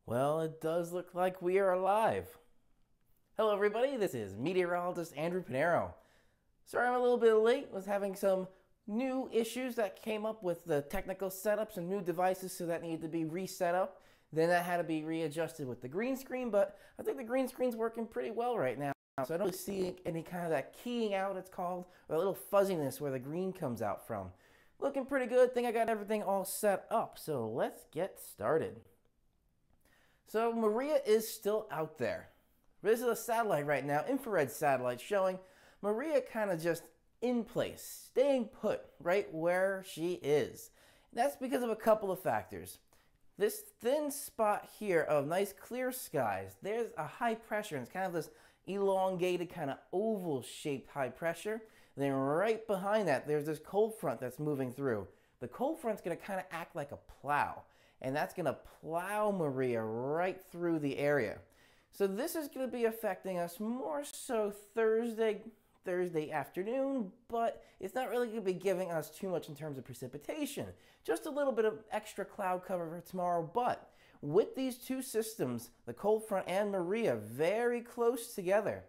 Well, it does look like we are alive. Hello, everybody. This is meteorologist Andrew Pinero. Sorry I'm a little bit late. Was having some new issues that came up with the technical setups and new devices, so that needed to be reset up. Then that had to be readjusted with the green screen, but I think the green screen's working pretty well right now. So I don't see any kind of that keying out, it's called, or a little fuzziness where the green comes out from. Looking pretty good. Think I got everything all set up. So let's get started. So Maria is still out there. This is a satellite right now, infrared satellite, showing Maria kind of just in place, staying put right where she is. And that's because of a couple of factors. This thin spot here of nice clear skies, there's a high pressure, and it's kind of this elongated kind of oval shaped high pressure. And then right behind that, there's this cold front that's moving through. The cold front's going to kind of act like a plow, and that's going to plow Maria right through the area. So this is going to be affecting us more so Thursday afternoon, but it's not really going to be giving us too much in terms of precipitation. Just a little bit of extra cloud cover for tomorrow, but with these two systems, the cold front and Maria, very close together.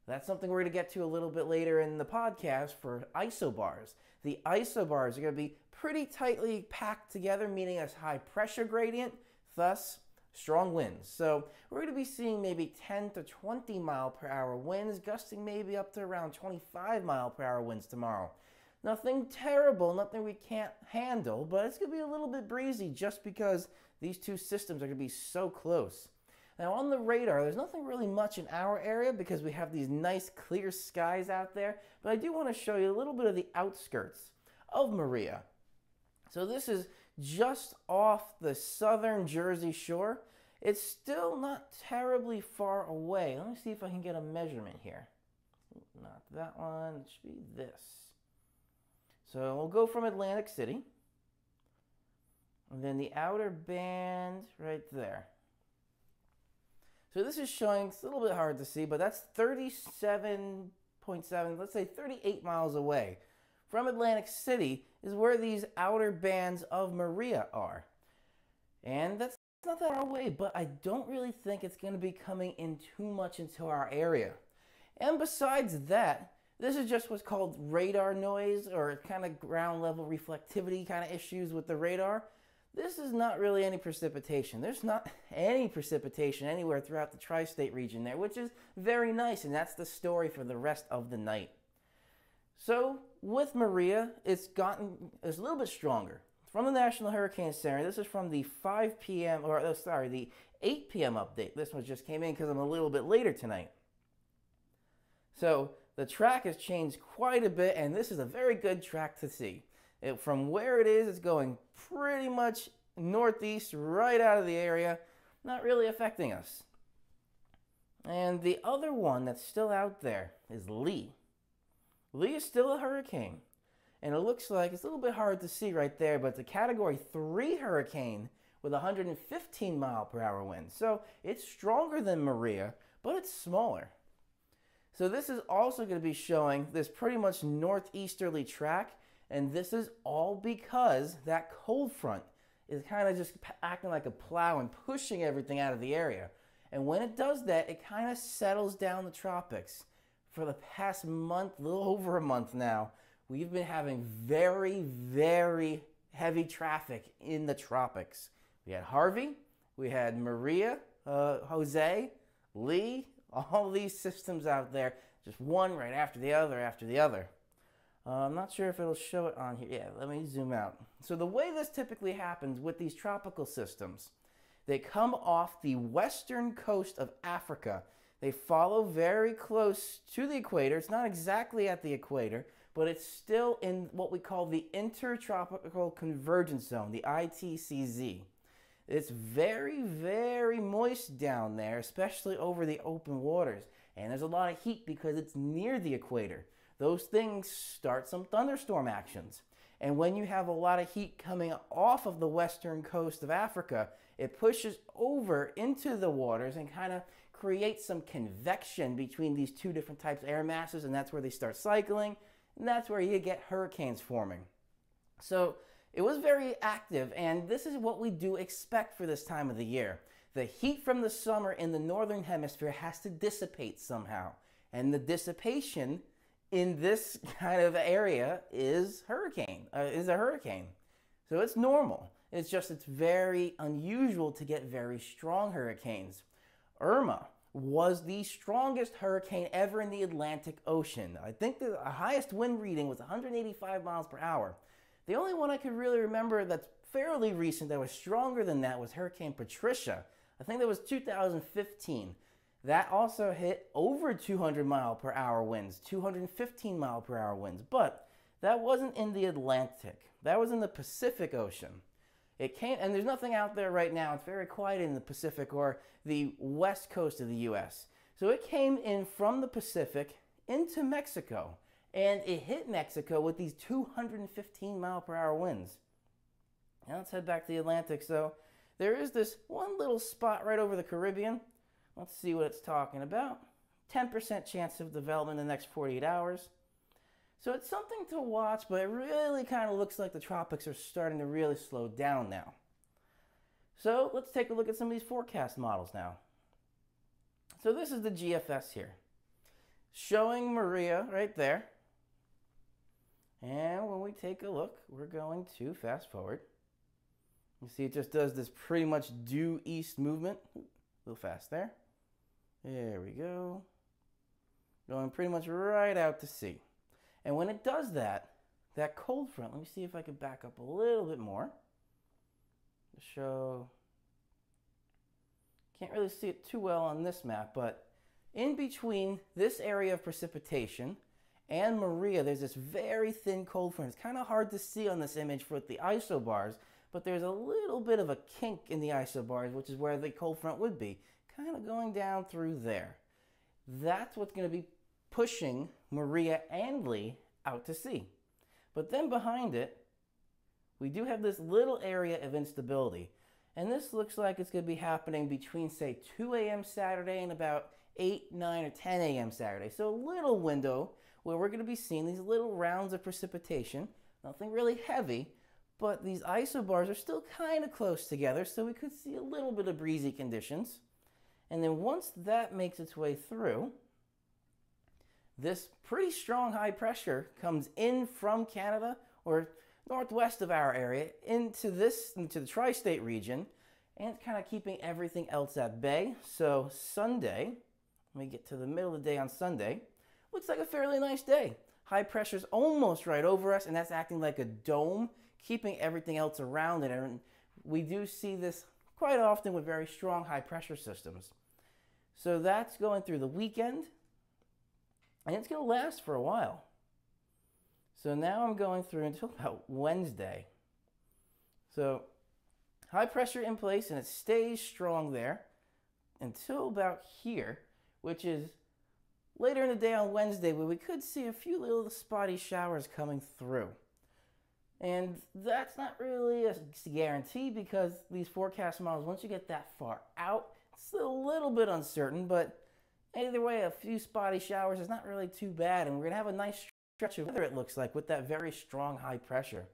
That's something we're going to get to a little bit later in the podcast for isobars. The isobars are going to be pretty tightly packed together, meaning a high pressure gradient, thus strong winds. So we're going to be seeing maybe 10 to 20 mile per hour winds, gusting maybe up to around 25 mile per hour winds tomorrow. Nothing terrible, nothing we can't handle, but it's going to be a little bit breezy just because these two systems are going to be so close. Now on the radar, there's nothing really much in our area because we have these nice clear skies out there, but I do want to show you a little bit of the outskirts of Maria. So this is just off the southern Jersey shore. It's still not terribly far away. Let me see if I can get a measurement here. Not that one, it should be this. So we'll go from Atlantic City, and then the outer band right there. So this is showing, it's a little bit hard to see, but that's 37.7, let's say 38 miles away. From Atlantic City is where these outer bands of Maria are. And that's not that far away, but I don't really think it's going to be coming in too much into our area. And besides that, this is just what's called radar noise, or kind of ground level reflectivity kind of issues with the radar. This is not really any precipitation. There's not any precipitation anywhere throughout the tri-state region there, which is very nice, and that's the story for the rest of the night. So with Maria, it's a little bit stronger. From the National Hurricane Center, this is from the 5 p.m. the 8 p.m. update. This one just came in because I'm a little bit later tonight. So the track has changed quite a bit, and this is a very good track to see. From where it is, it's going pretty much northeast, right out of the area, not really affecting us. And the other one that's still out there is Lee. Lee is still a hurricane, and it looks like it's a little bit hard to see right there, but it's a Category 3 hurricane with 115 mile per hour winds. So it's stronger than Maria, but it's smaller. So this is also going to be showing this pretty much northeasterly track, and this is all because that cold front is kind of just acting like a plow and pushing everything out of the area. And when it does that, it kind of settles down the tropics. For the past month, a little over a month now, we've been having very, very heavy traffic in the tropics. We had Harvey, we had Maria, Jose, Lee, all these systems out there, just one right after the other. I'm not sure if it'll show it on here. Yeah, let me zoom out. So the way this typically happens with these tropical systems, they come off the western coast of Africa. They follow very close to the equator. It's not exactly at the equator, but it's still in what we call the Intertropical Convergence Zone, the ITCZ. It's very, very moist down there, especially over the open waters. And there's a lot of heat because it's near the equator. Those things start some thunderstorm actions. And when you have a lot of heat coming off of the western coast of Africa, it pushes over into the waters and kind of creates some convection between these two different types of air masses, and that's where they start cycling, and that's where you get hurricanes forming. So it was very active, and this is what we do expect for this time of the year. The heat from the summer in the northern hemisphere has to dissipate somehow. And the dissipation in this kind of area is a hurricane. So it's normal. It's just it's very unusual to get very strong hurricanes. Irma was the strongest hurricane ever in the Atlantic Ocean. I think the highest wind reading was 185 miles per hour. The only one I could really remember that's fairly recent that was stronger than that was Hurricane Patricia. I think that was 2015. That also hit over 200 mile per hour winds, 215 mile per hour winds, but that wasn't in the Atlantic. That was in the Pacific Ocean. It came, and there's nothing out there right now. It's very quiet in the Pacific or the west coast of the U.S. So it came in from the Pacific into Mexico, and it hit Mexico with these 215 mile per hour winds. Now let's head back to the Atlantic. So there is this one little spot right over the Caribbean. Let's see what it's talking about. 10% chance of development in the next 48 hours. So it's something to watch, but it really kind of looks like the tropics are starting to really slow down now. So let's take a look at some of these forecast models now. So this is the GFS here, showing Maria right there. And when we take a look, we're going to fast forward. You see it just does this pretty much due east movement. A little fast there. There we go. Going pretty much right out to sea. And when it does that, that cold front, let me see if I can back up a little bit more to show. Can't really see it too well on this map, but in between this area of precipitation and Maria, there's this very thin cold front. It's kind of hard to see on this image with the isobars, but there's a little bit of a kink in the isobars, which is where the cold front would be, kind of going down through there. That's what's going to be pushing Maria and Lee out to sea. But then behind it, we do have this little area of instability. And this looks like it's going to be happening between, say, 2 a.m. Saturday and about 8, 9, or 10 a.m. Saturday. So a little window where we're going to be seeing these little rounds of precipitation. Nothing really heavy, but these isobars are still kind of close together, so we could see a little bit of breezy conditions. And then once that makes its way through, this pretty strong high pressure comes in from Canada or northwest of our area into the tri-state region, and it's kind of keeping everything else at bay. So Sunday, let me get to the middle of the day on Sunday, looks like a fairly nice day. High pressure's almost right over us, and that's acting like a dome, keeping everything else around it. And we do see this quite often with very strong high pressure systems. So that's going through the weekend, and it's going to last for a while. So now I'm going through until about Wednesday. So high pressure in place, and it stays strong there until about here, which is later in the day on Wednesday, where we could see a few little spotty showers coming through. And that's not really a guarantee, because these forecast models, once you get that far out, it's a little bit uncertain, but either way, a few spotty showers is not really too bad, and we're going to have a nice stretch of weather, it looks like, with that very strong high pressure.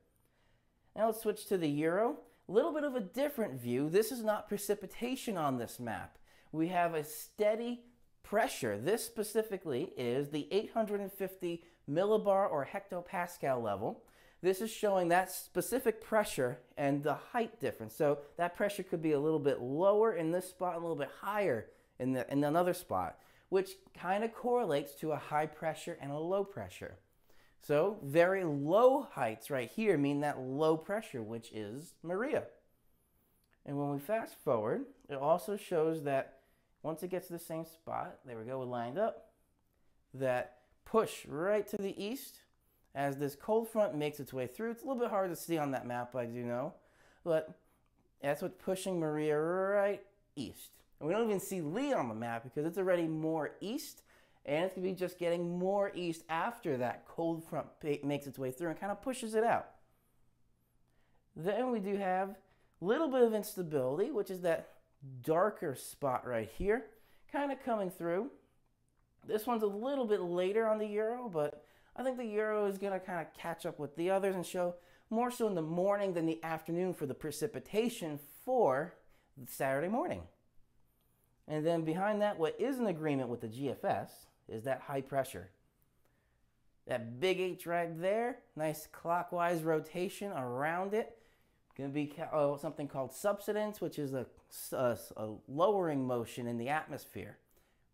Now let's switch to the Euro. A little bit of a different view. This is not precipitation on this map. We have a steady pressure. This specifically is the 850 millibar or hectopascal level. This is showing that specific pressure and the height difference. So that pressure could be a little bit lower in this spot, a little bit higher in another spot, which kind of correlates to a high pressure and a low pressure. So very low heights right here mean that low pressure, which is Maria. And when we fast forward, it also shows that once it gets to the same spot, there we go, we're lined up, that push right to the east as this cold front makes its way through. It's a little bit hard to see on that map, I do know, but that's what's pushing Maria right east. And we don't even see Lee on the map because it's already more east, and it's going to be just getting more east after that cold front makes its way through and kind of pushes it out. Then we do have a little bit of instability, which is that darker spot right here, kind of coming through. This one's a little bit later on the Euro, but I think the Euro is going to kind of catch up with the others and show more so in the morning than the afternoon for the precipitation for Saturday morning. And then behind that, what is in agreement with the GFS is that high pressure. That big H right there, nice clockwise rotation around it. Going to be something called subsidence, which is a lowering motion in the atmosphere,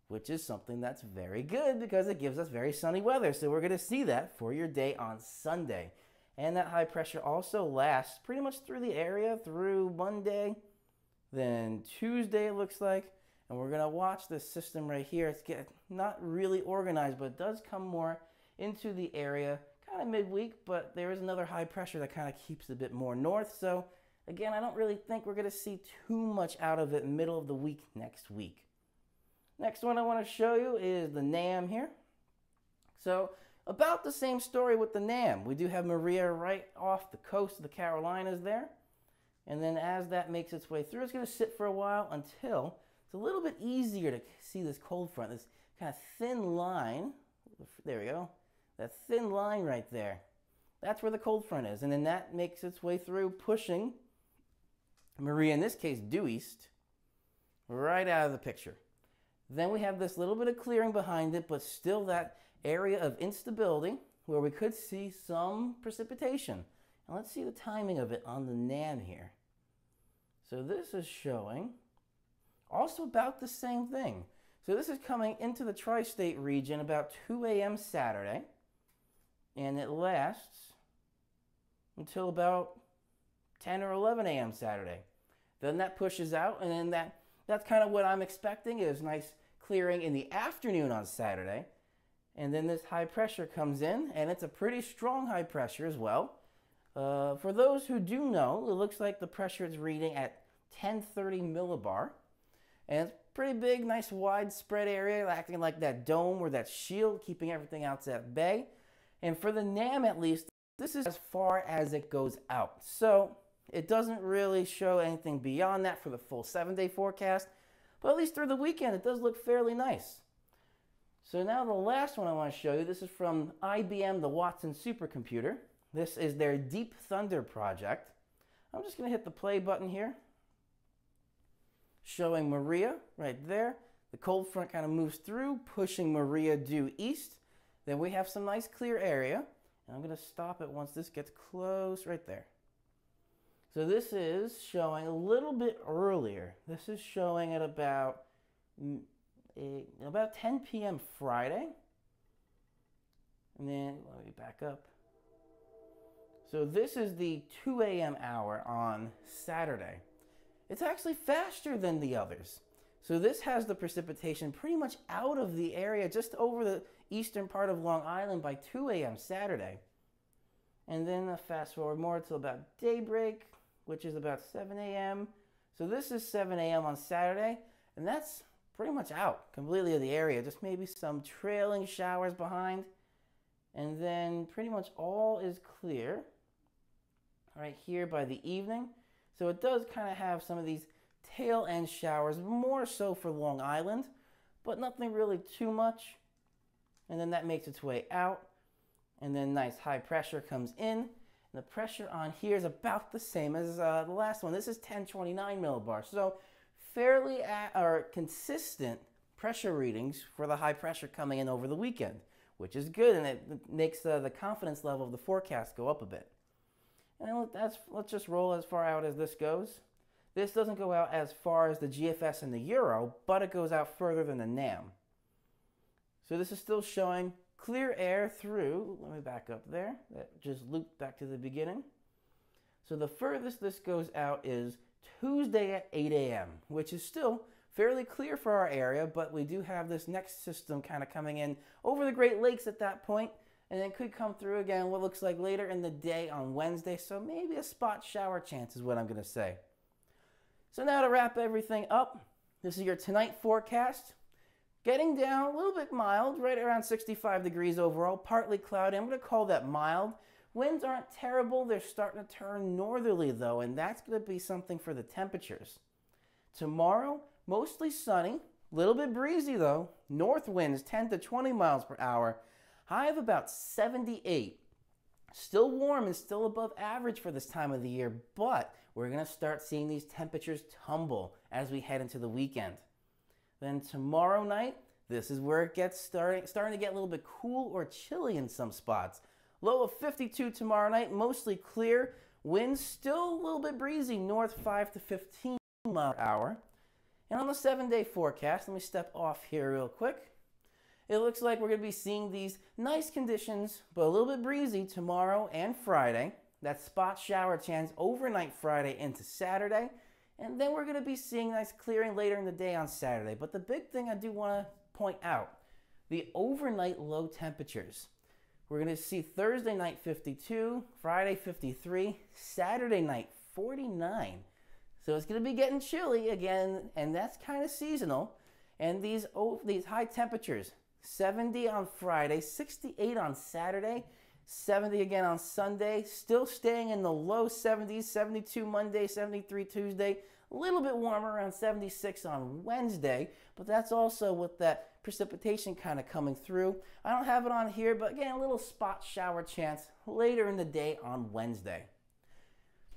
which is something that's very good because it gives us very sunny weather. So we're going to see that for your day on Sunday. And that high pressure also lasts pretty much through the area through Monday, then Tuesday it looks like. And we're going to watch this system right here. It's not really organized, but it does come more into the area kind of midweek, but there is another high pressure that kind of keeps it a bit more north. So again, I don't really think we're going to see too much out of it middle of the week next week. Next one I want to show you is the NAM here. So about the same story with the NAM. We do have Maria right off the coast of the Carolinas there. And then as that makes its way through, it's going to sit for a while until it's a little bit easier to see this cold front, this kind of thin line. There we go. That thin line right there. That's where the cold front is. And then that makes its way through, pushing Maria, in this case, due east, right out of the picture. Then we have this little bit of clearing behind it, but still that area of instability where we could see some precipitation. And let's see the timing of it on the NAM here. So this is showing also about the same thing. So this is coming into the tri-state region about 2 a.m. Saturday, and it lasts until about 10 or 11 a.m. Saturday. Then that pushes out, and then that's kind of what I'm expecting is nice clearing in the afternoon on Saturday. And then this high pressure comes in, and it's a pretty strong high pressure as well. For those who do know, it looks like the pressure is reading at 1030 millibar. And it's pretty big, nice widespread area, acting like that dome or that shield, keeping everything out at bay. And for the NAM at least, this is as far as it goes out. So it doesn't really show anything beyond that for the full 7-day forecast. But at least through the weekend, it does look fairly nice. So now the last one I want to show you, this is from IBM, the Watson supercomputer. This is their Deep Thunder project. I'm just going to hit the play button here. Showing Maria right there. The cold front kind of moves through, pushing Maria due east. Then we have some nice clear area. And I'm going to stop it once this gets close right there. So this is showing a little bit earlier. This is showing at about 10 p.m. Friday. And then let me back up. So this is the 2 a.m. hour on Saturday. It's actually faster than the others. So this has the precipitation pretty much out of the area just over the eastern part of Long Island by 2 a.m. Saturday. And then fast forward more till about daybreak, which is about 7 a.m. So this is 7 a.m. on Saturday, and that's pretty much out completely of the area. Just maybe some trailing showers behind. And then pretty much all is clear right here by the evening. So it does kind of have some of these tail end showers, more so for Long Island, but nothing really too much. And then that makes its way out. And then nice high pressure comes in. And the pressure on here is about the same as the last one. This is 1029 millibars. So fairly consistent pressure readings for the high pressure coming in over the weekend, which is good. And it makes the confidence level of the forecast go up a bit. And let's just roll as far out as this goes. This doesn't go out as far as the GFS and the Euro, but it goes out further than the NAM. So this is still showing clear air through, let me back up there, that just looped back to the beginning. So the furthest this goes out is Tuesday at 8 a.m., which is still fairly clear for our area, but we do have this next system kind of coming in over the Great Lakes at that point. And then could come through again what looks like later in the day on Wednesday. So maybe a spot shower chance is what I'm going to say. So now to wrap everything up, this is your tonight forecast. Getting down a little bit mild, right around 65 degrees overall, partly cloudy. I'm going to call that mild. Winds aren't terrible. They're starting to turn northerly though, and that's going to be something for the temperatures. Tomorrow, mostly sunny, a little bit breezy though. North winds 10 to 20 miles per hour. High of about 78. Still warm and still above average for this time of the year, but we're going to start seeing these temperatures tumble as we head into the weekend. Then tomorrow night, this is where it gets starting to get a little bit cool or chilly in some spots. Low of 52 tomorrow night, mostly clear. Winds still a little bit breezy, north 5 to 15 miles per hour. And on the 7-day forecast, let me step off here real quick. It looks like we're going to be seeing these nice conditions, but a little bit breezy tomorrow and Friday. That spot shower chance overnight Friday into Saturday. And then we're going to be seeing nice clearing later in the day on Saturday. But the big thing I do want to point out, the overnight low temperatures. We're going to see Thursday night 52, Friday 53, Saturday night 49. So it's going to be getting chilly again, and that's kind of seasonal. And these high temperatures, 70 on Friday, 68 on Saturday, 70 again on Sunday, still staying in the low 70s, 72 Monday, 73 Tuesday, a little bit warmer, around 76 on Wednesday, but that's also with that precipitation kind of coming through. I don't have it on here, but again, a little spot shower chance later in the day on Wednesday.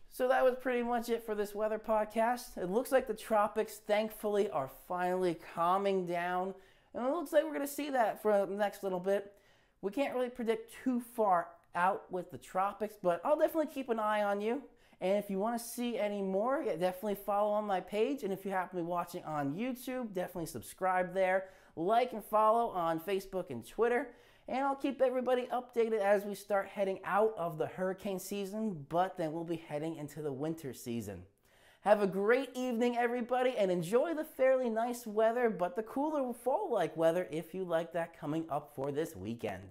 So that was pretty much it for this weather podcast. It looks like the tropics, thankfully, are finally calming down, and it looks like we're going to see that for the next little bit. We can't really predict too far out with the tropics, but I'll definitely keep an eye on you. And if you want to see any more, definitely follow on my page. And if you happen to be watching on YouTube, definitely subscribe there. Like and follow on Facebook and Twitter. And I'll keep everybody updated as we start heading out of the hurricane season, but then we'll be heading into the winter season. Have a great evening, everybody, and enjoy the fairly nice weather, but the cooler fall-like weather if you like that coming up for this weekend.